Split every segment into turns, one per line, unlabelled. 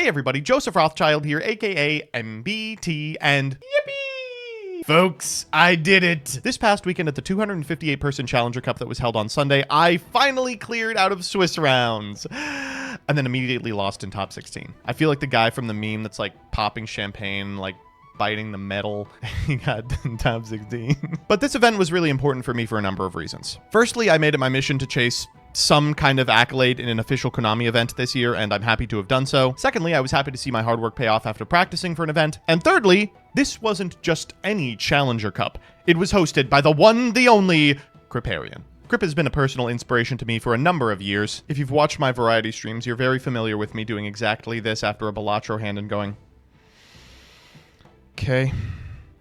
Hey everybody, Joseph Rothschild here, aka MBT, and yippee! Folks, I did it! This past weekend at the 258-person Challenger Cup that was held on Sunday, I finally cleared out of Swiss rounds. And then immediately lost in top 16. I feel like the guy from the meme that's like popping champagne, like biting the metal. He got in top 16. But this event was really important for me for a number of reasons. Firstly, I made it my mission to chase some kind of accolade in an official Konami event this year, and I'm happy to have done so. Secondly, I was happy to see my hard work pay off after practicing for an event. And thirdly, this wasn't just any Challenger Cup. It was hosted by the one, the only, Kripparian. Kripp has been a personal inspiration to me for a number of years. If you've watched my variety streams, you're very familiar with me doing exactly this after a Balatro hand and going, okay.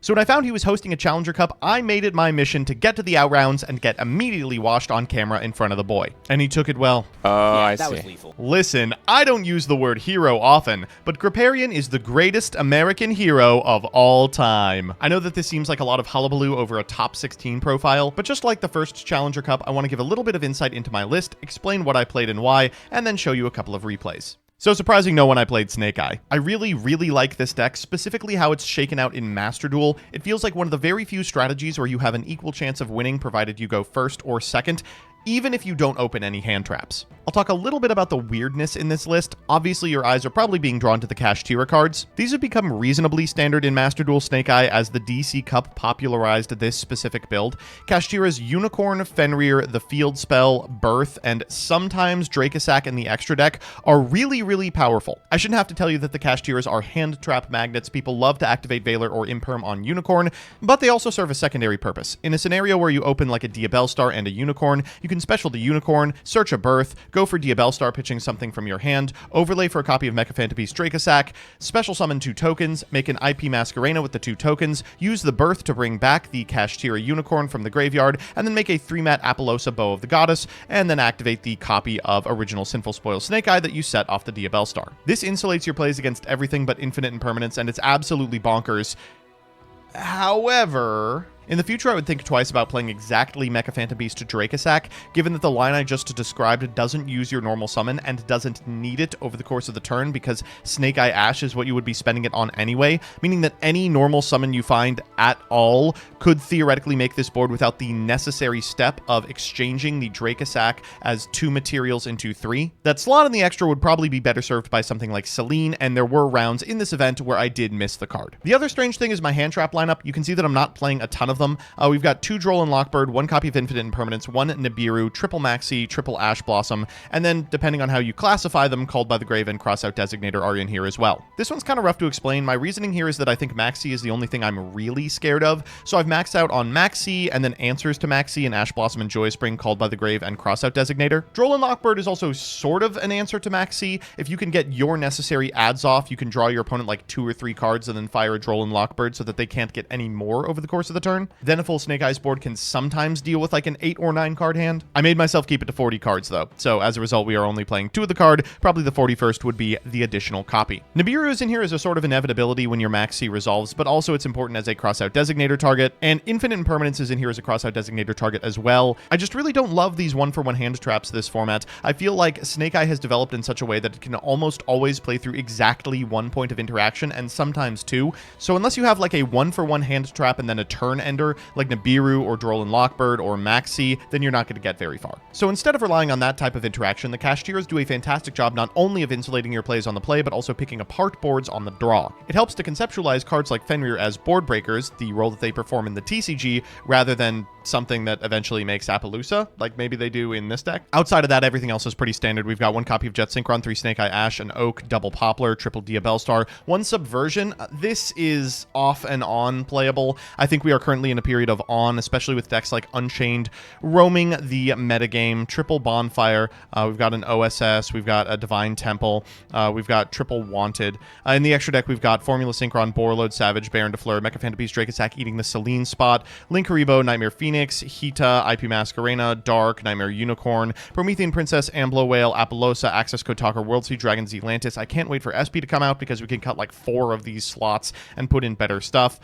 So when I found he was hosting a Challenger Cup, I made it my mission to get to the out-rounds and get immediately washed on camera in front of the boy. And he took it well.
Oh,
yeah,
I
that
see.
was lethal.
Listen, I don't use the word hero often, but Kripparian is the greatest American hero of all time. I know that this seems like a lot of hullabaloo over a top 16 profile, but just like the first Challenger Cup, I want to give a little bit of insight into my list, explain what I played and why, and then show you a couple of replays. So surprising no one, I played Snake Eye. I really like this deck, specifically how it's shaken out in Master Duel. It feels like one of the very few strategies where you have an equal chance of winning provided you go first or second, even if you don't open any hand traps. I'll talk a little bit about the weirdness in this list. Obviously, your eyes are probably being drawn to the Kashtira cards. These have become reasonably standard in Master Duel Snake Eye as the DC Cup popularized this specific build. Kashtira's Unicorn, Fenrir, the Field Spell, Birth, and sometimes Dracosac in the extra deck are really powerful. I shouldn't have to tell you that the Kashtiras are hand trap magnets. People love to activate Valor or Imperm on Unicorn, but they also serve a secondary purpose. In a scenario where you open like a Diabellstar and a Unicorn, you can special the Unicorn, search a Birth, go for Diabellstar pitching something from your hand, overlay for a copy of Mechaphantabeast Dracosac, special summon 2 tokens, make an IP Masquerena with the 2 tokens, use the Birth to bring back the Kashtira Unicorn from the graveyard, and then make a 3-mat Appaloosa Bow of the Goddess, and then activate the copy of original Sinful Spoil Snake Eye that you set off the Diabellstar. This insulates your plays against everything but infinite impermanence, and it's absolutely bonkers. However, in the future, I would think twice about playing exactly Mechaphantabeast Dracosac, given that the line I just described doesn't use your normal summon and doesn't need it over the course of the turn because Snake Eye Ash is what you would be spending it on anyway, meaning that any normal summon you find at all could theoretically make this board without the necessary step of exchanging the Dracosac as 2 materials into 3. That slot in the extra would probably be better served by something like Selene, and there were rounds in this event where I did miss the card. The other strange thing is my hand trap lineup. You can see that I'm not playing a ton of them. We've got 2 Droll and Lockbird, 1 copy of Infinite Impermanence, 1 Nibiru, triple Maxi, triple Ash Blossom, and then, depending on how you classify them, Called by the Grave and Crossout Designator are in here as well. This one's kind of rough to explain. My reasoning here is that I think Maxi is the only thing I'm really scared of, so I've maxed out on Maxi, and then Answers to Maxi and Ash Blossom and Joy Spring, Called by the Grave and Crossout Designator. Droll and Lockbird is also sort of an answer to Maxi. If you can get your necessary adds off, you can draw your opponent like 2 or 3 cards and then fire a Droll and Lockbird so that they can't get any more over the course of the turn. Then a full Snake Eyes board can sometimes deal with like an 8 or 9 card hand. I made myself keep it to 40 cards though, so as a result we are only playing 2 of the card. Probably the 41st would be the additional copy. Nibiru is in here as a sort of inevitability when your Maxi resolves, but also it's important as a Crossout Designator target, and Infinite Impermanence is in here as a Crossout Designator target as well. I just really don't love these 1-for-1 hand traps this format. I feel like Snake Eye has developed in such a way that it can almost always play through exactly 1 point of interaction and sometimes 2, so unless you have like a 1-for-1 hand trap and then a turn ender like Nibiru or Droll and Lockbird or Maxi, then you're not going to get very far. So instead of relying on that type of interaction, the Kashtiras do a fantastic job not only of insulating your plays on the play, but also picking apart boards on the draw. It helps to conceptualize cards like Fenrir as board breakers, the role that they perform in the TCG, rather than something that eventually makes Appaloosa, like maybe they do in this deck. Outside of that, everything else is pretty standard. We've got 1 copy of Jet Synchron, 3 Snake Eye Ash, an Oak, double Poplar, triple Diabellstar, 1 Subversion. This is off and on playable. I think we are currently in a period of on, especially with decks like Unchained roaming the metagame. Triple Bonfire, we've got an OSS, we've got a Divine Temple, we've got triple Wanted. In the extra deck, we've got Formula Synchron, Borreload, Savage, Baron DeFleur, Mechaphantabeast Dracosac eating the Selene spot, Link Haribo, Nightmare Phoenix, Hita, IP Masquerena, Dark, Nightmare Unicorn, Promethean Princess, Amblo Whale, Appaloosa, Access Code Talker, World Sea Dragon, Zealantis. I can't wait for SP to come out because we can cut like 4 of these slots and put in better stuff.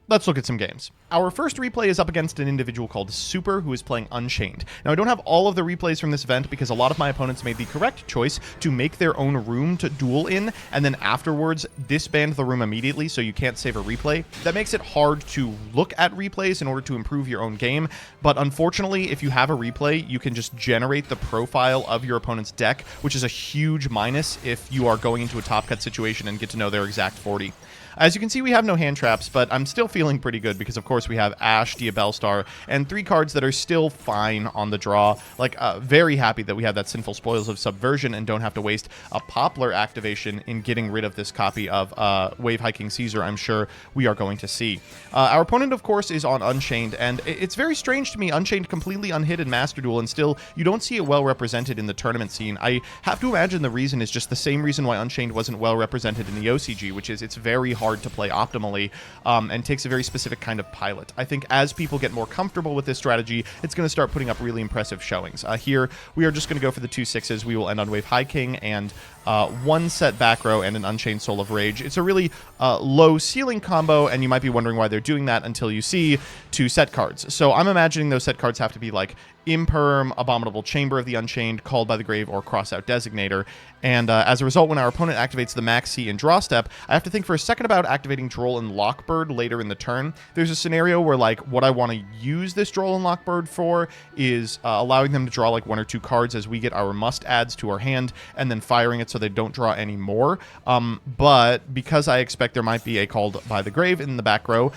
Let's look at some games. Our first replay is up against an individual called Super, who is playing Unchained. Now, I don't have all of the replays from this event because a lot of my opponents made the correct choice to make their own room to duel in, and then afterwards disband the room immediately, so you can't save a replay. That makes it hard to look at replays in order to improve your own game, but unfortunately, if you have a replay, you can just generate the profile of your opponent's deck, which is a huge minus if you are going into a top cut situation and get to know their exact 40. As you can see, we have no hand traps, but I'm still feeling pretty good because, of course, we have Ashe, Diabellstar, and 3 cards that are still fine on the draw. Like, very happy that we have that Sinful Spoils of Subversion and don't have to waste a Poplar activation in getting rid of this copy of Wave Hiking Caesar I'm sure we are going to see. Our opponent, of course, is on Unchained, and it's very strange to me, Unchained completely unhit in Master Duel, and still, you don't see it well represented in the tournament scene. I have to imagine the reason is just the same reason why Unchained wasn't well represented in the OCG, which is it's very hard to play optimally and takes a very specific kind of pilot. I think as people get more comfortable with this strategy, it's going to start putting up really impressive showings. Here, we are just going to go for the 2 6s. We will end on Wave High King and 1 set back row and an Unchained Soul of Rage. It's a really low ceiling combo, and you might be wondering why they're doing that until you see 2 set cards. So I'm imagining those set cards have to be like Imperm, Abominable Chamber of the Unchained, Called by the Grave, or Crossout Designator. And as a result, when our opponent activates the Max C and draw step, I have to think for a second about activating Droll and Lockbird later in the turn. There's a scenario where, like, what I want to use this Droll and Lockbird for is allowing them to draw like 1 or 2 cards as we get our must adds to our hand, and then firing it so they don't draw any more. But because I expect there might be a Called by the Grave in the back row,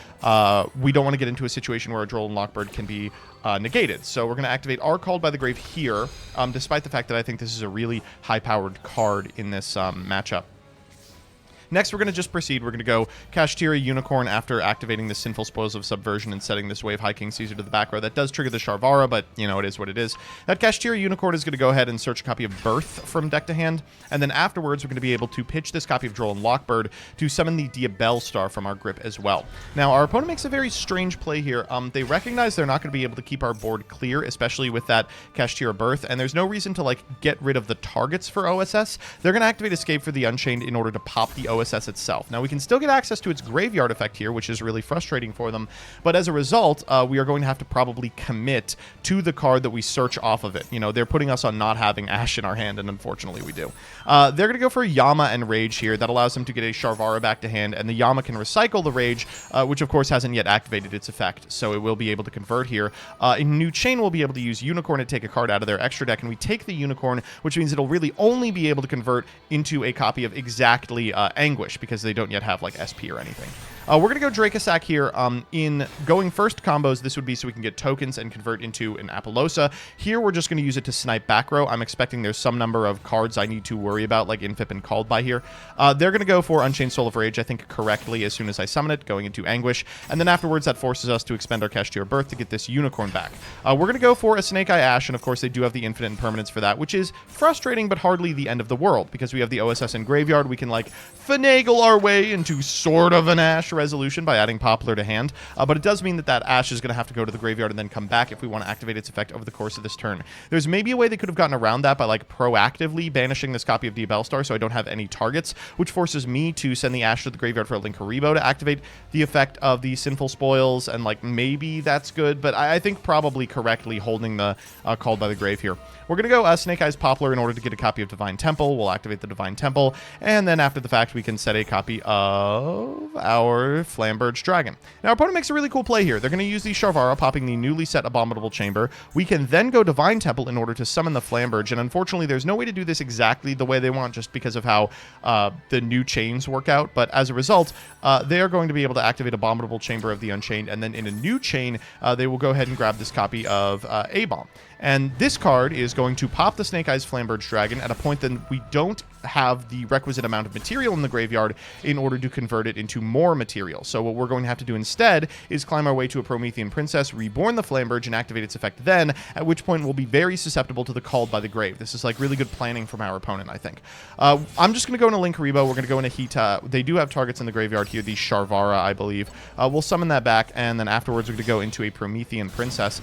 we don't want to get into a situation where a Droll and Lockbird can be negated. So we're going to activate our Called by the Grave here, despite the fact that I think this is a really high-powered card in this matchup. Next, we're going to just proceed. We're going to go Kashtira Unicorn after activating the Sinful Spoils of Subversion and setting this Wave Hiking Caesar to the back row. That does trigger the Sharvara, but, you know, it is what it is. That Kashtira Unicorn is going to go ahead and search a copy of Birth from deck to hand, and then afterwards, we're going to be able to pitch this copy of Droll and Lockbird to summon the Diabellstar from our grip as well. Now, our opponent makes a very strange play here. They recognize they're not going to be able to keep our board clear, especially with that Kashtira Birth, and there's no reason to, like, get rid of the targets for OSS. They're going to activate Escape for the Unchained in order to pop the OSS itself. Now, we can still get access to its graveyard effect here, which is really frustrating for them, but as a result, we are going to have to probably commit to the card that we search off of it. You know, they're putting us on not having Ashe in our hand, and unfortunately we do. They're going to go for Yama and Rage here. That allows them to get a Sharvara back to hand, and the Yama can recycle the Rage, which of course hasn't yet activated its effect, so it will be able to convert here. In New Chain, we'll be able to use Unicorn to take a card out of their extra deck, and we take the Unicorn, which means it'll really only be able to convert into a copy of exactly Anguish, because they don't yet have like SP or anything. We're going to go Dracosac here. In going first combos, this would be so we can get tokens and convert into an Apollosa. Here, we're just going to use it to snipe back row. I'm expecting there's some number of cards I need to worry about, like Infip and Called by here. They're going to go for Unchained Soul of Rage, I think, correctly as soon as I summon it, going into Anguish. And then afterwards, that forces us to expend our Kashtira Birth to get this Unicorn back. We're going to go for a Snake Eye Ashe, and of course, they do have the Infinite Impermanence for that, which is frustrating, but hardly the end of the world, because we have the OSS in Graveyard. We can, like, finagle our way into sort of an Ashe resolution by adding Poplar to hand, but it does mean that that Ashe is going to have to go to the graveyard and then come back if we want to activate its effect over the course of this turn. There's maybe a way they could have gotten around that by, like, proactively banishing this copy of Diabellstar so I don't have any targets, which forces me to send the Ashe to the graveyard for a Linkuriboh to activate the effect of the Sinful Spoils, and, like, maybe that's good, but I think probably correctly holding the Called by the Grave here. We're going to go Snake Eyes Poplar in order to get a copy of Divine Temple. We'll activate the Divine Temple, and then after the fact, we can set a copy of our Flamberge Dragon. Now, our opponent makes a really cool play here. They're going to use the Sharvara, popping the newly set Abominable Chamber. We can then go Divine Temple in order to summon the Flamberge, and unfortunately, there's no way to do this exactly the way they want just because of how the new chains work out, but as a result, they are going to be able to activate Abominable Chamber of the Unchained, and then in a new chain, they will go ahead and grab this copy of A-Bomb. And this card is going to pop the Snake Eyes Flamberge Dragon at a point that we don't have the requisite amount of material in the graveyard in order to convert it into more material. So what we're going to have to do instead is climb our way to a Promethean Princess, reborn the Flamberge, and activate its effect then, at which point we'll be very susceptible to the Called by the Grave. This is like really good planning from our opponent, I think. I'm just going to go into Linkuriboh. We're going to go into Hita. They do have targets in the graveyard here, the Sharvara, I believe. We'll summon that back, and then afterwards we're going to go into a Promethean Princess.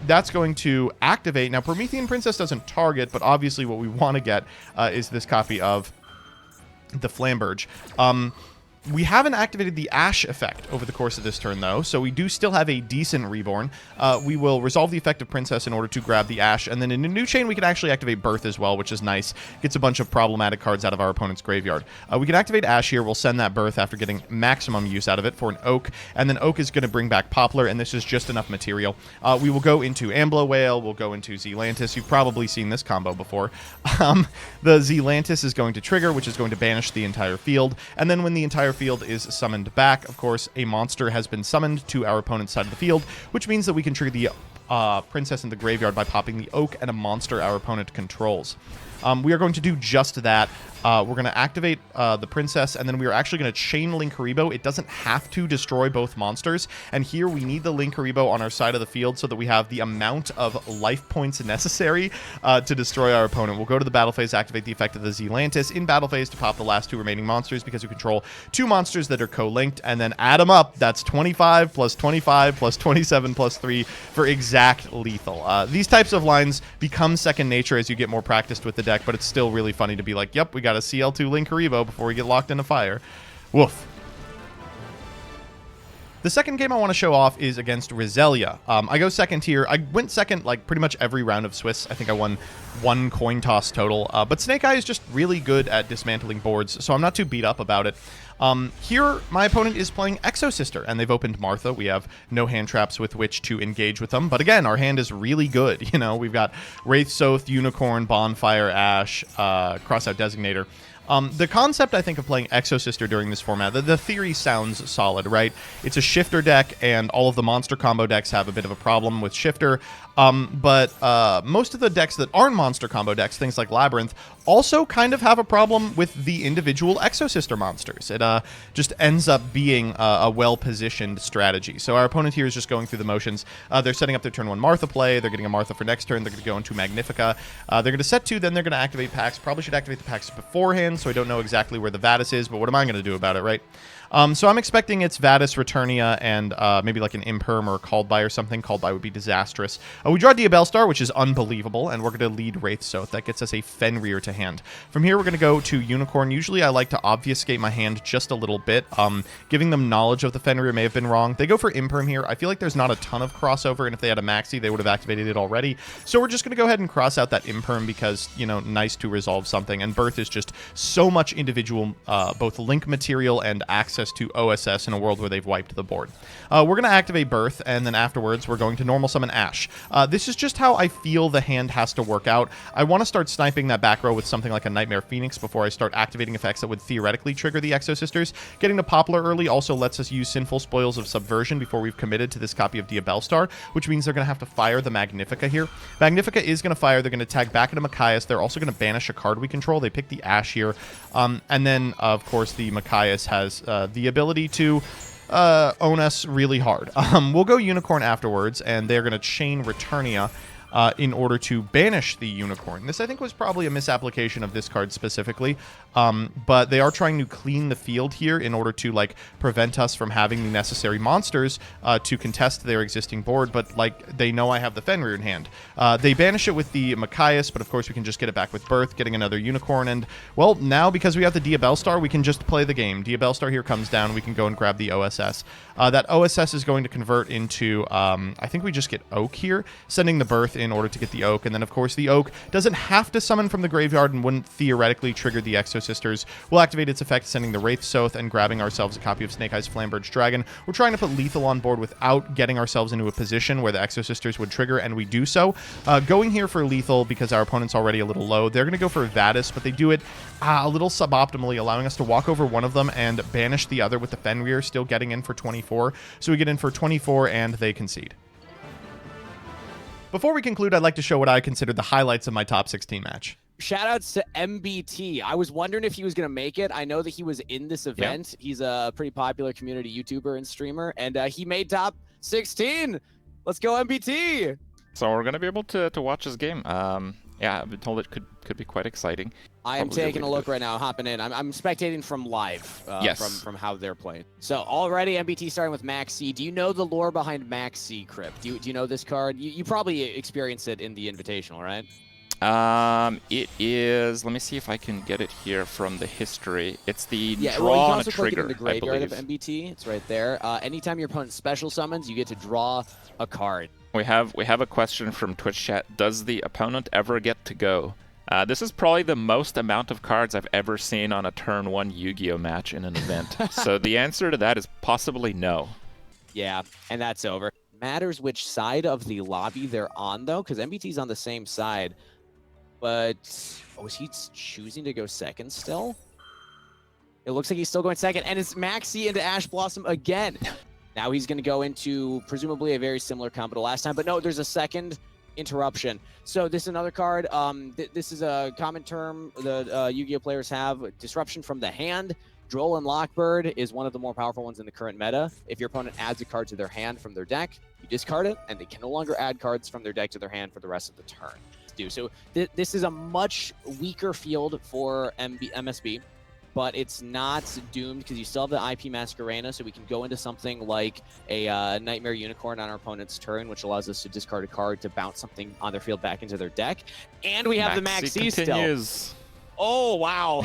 That's going to activate. Now, Promethean Princess doesn't target, but obviously what we want to get is this copy of the Flamberge. We haven't activated the Ash effect over the course of this turn, though, so we do still have a decent Reborn. We will resolve the effect of Princess in order to grab the Ash, and then in a new chain, we can actually activate Birth as well, which is nice. Gets a bunch of problematic cards out of our opponent's graveyard. We can activate Ash here. We'll send that Birth after getting maximum use out of it for an Oak, and then Oak is going to bring back Poplar, and this is just enough material. We will go into Amblo Whale. We'll go into Zealantis. You've probably seen this combo before. The Zealantis is going to trigger, which is going to banish the entire field, and then when the entire field is summoned back, of course, a monster has been summoned to our opponent's side of the field, which means that we can trigger the Princess in the graveyard by popping the Oak and a monster our opponent controls. We are going to do just that. We're going to activate the Princess, and then we are actually going to chain Linkuriboh. It doesn't have to destroy both monsters, and here we need the Linkuriboh on our side of the field so that we have the amount of life points necessary to destroy our opponent. We'll go to the battle phase, activate the effect of the Zealantis in battle phase to pop the last 2 remaining monsters because we control 2 monsters that are co-linked, and then add them up. That's 25 plus 25 plus 27 plus 3 for exact lethal. These types of lines become second nature as you get more practiced with the deck, but it's still really funny to be like, yep, we got a CL2 Linkuriboh before we get locked into fire. Woof. The second game I want to show off is against Roselia. I go second here. I went second like pretty much every round of Swiss. I think I won 1 coin toss total. But Snake Eye is just really good at dismantling boards, so I'm not too beat up about it. Here, my opponent is playing EXO Sister, and they've opened Martha. We have no hand traps with which to engage with them. But again, our hand is really good. You know, we've got Wraith Soth, Unicorn, Bonfire, Ash, Crossout Designator. The concept, I think, of playing EXO Sister during this format, the theory sounds solid, right? It's a shifter deck, and all of the monster combo decks have a bit of a problem with shifter. But most of the decks that aren't monster combo decks, things like Labyrinth, also kind of have a problem with the individual EXO Sister monsters. It just ends up being a well-positioned strategy. So our opponent here is just going through the motions. They're setting up their turn 1 Martha play. They're getting a Martha for next turn. They're going to go into Magnifica. They're going to set 2, then they're going to activate packs. Probably should activate the packs beforehand, so I don't know exactly where the Vadis is, but what am I going to do about it, right? So I'm expecting it's Vadis, Returnia, and maybe like an Imperm or a Called By or something. Called By would be disastrous. We draw Diabellstar, which is unbelievable, and we're going to lead Wraith Soth. That gets us a Fenrir to hand. From here, we're going to go to Unicorn. Usually, I like to obfuscate my hand just a little bit. Giving them knowledge of the Fenrir may have been wrong. They go for Imperm here. I feel like there's not a ton of crossover, and if they had a Maxi, they would have activated it already. So we're just going to go ahead and cross out that Imperm because, you know, nice to resolve something. And Birth is just so much individual, both link material and access to OSS in a world where they've wiped the board. We're going to activate Birth, and then afterwards we're going to normal summon Ash. This is just how I feel the hand has to work out. I want to start sniping that back row with something like a Nightmare Phoenix before I start activating effects that would theoretically trigger the EXO Sisters. Getting to Poplar early also lets us use Sinful Spoils of Subversion before we've committed to this copy of Diabellstar, which means they're going to have to fire the Magnifica here. Magnifica is going to fire. They're going to tag back into Machias. They're also going to banish a card we control. They pick the Ash here. And then, of course, the Machias has the ability to own us really hard. We'll go Unicorn afterwards, and they're going to chain Returnia in order to banish the Unicorn. This, I think, was probably a misapplication of this card specifically, but they are trying to clean the field here in order to, like, prevent us from having the necessary monsters to contest their existing board, but, like, they know I have the Fenrir in hand. They banish it with the Machias, but of course we can just get it back with Birth, getting another Unicorn, and, well, now because we have the Diabellstar, we can just play the game. Diabellstar here comes down, we can go and grab the OSS. That OSS is going to convert into, I think we just get Oak here, sending the Birth in order to get the Oak, and then of course the Oak doesn't have to summon from the graveyard and wouldn't theoretically trigger the EXO Sisters. We'll activate its effect, sending the Wraith Soth and grabbing ourselves a copy of Snake Eye's Flamberge Dragon. We're trying to put lethal on board without getting ourselves into a position where the EXO Sisters would trigger, and we do so. Going here for lethal because our opponent's already a little low. They're going to go for Vadis, but they do it a little suboptimally, allowing us to walk over one of them and banish the other with the Fenrir, still getting in for 24. So we get in for 24 and they concede. Before we conclude, I'd like to show what I consider the highlights of my top 16 match.
Shoutouts to MBT. I was wondering if he was going to make it. I know that he was in this event. Yep. He's a pretty popular community YouTuber and streamer, and he made top 16. Let's go, MBT.
So we're going to be able to watch his game. Yeah, I've been told it could be quite exciting.
I am taking a look right now, hopping in. I'm spectating from live,
yes.
from how they're playing. So already MBT starting with Maxi. Do you know the lore behind Maxi, Kripp? Do you know this card? You probably experienced it in the Invitational, right?
It is. Let me see if I can get it here from the history. It's the
well, you
draw
can
on a
also click it
trigger,
in the
I
graveyard of
believe.
MBT. It's right there. Anytime your opponent special summons, you get to draw a card.
We have a question from Twitch chat. Does the opponent ever get to go? This is probably the most amount of cards I've ever seen on a turn 1 Yu-Gi-Oh match in an event. So the answer to that is possibly no.
Yeah, and that's over. Matters which side of the lobby they're on, though, because MBT's on the same side. But, oh, is he choosing to go second still? It looks like he's still going second, and it's Maxi into Ash Blossom again. Now he's going to go into, presumably, a very similar combo to last time. But no, there's a second interruption. So this is another card. This is a common term the Yu-Gi-Oh players have. Disruption from the hand. Droll and Lockbird is one of the more powerful ones in the current meta. If your opponent adds a card to their hand from their deck, you discard it, and they can no longer add cards from their deck to their hand for the rest of the turn. So this is a much weaker field for MSB, but it's not doomed because you still have the IP Masquerena, so we can go into something like a Nightmare Unicorn on our opponent's turn, which allows us to discard a card to bounce something on their field back into their deck. And we have the Maxi still. Oh, wow.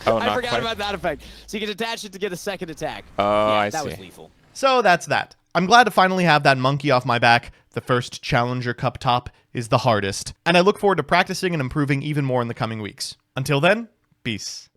Oh,
I forgot about that effect. So you can attach it to get a second attack.
Oh,
yeah,
I
that
see.
was lethal.
So that's that. I'm glad to finally have that monkey off my back. The first Challenger Cup top is the hardest, and I look forward to practicing and improving even more in the coming weeks. Until then, peace.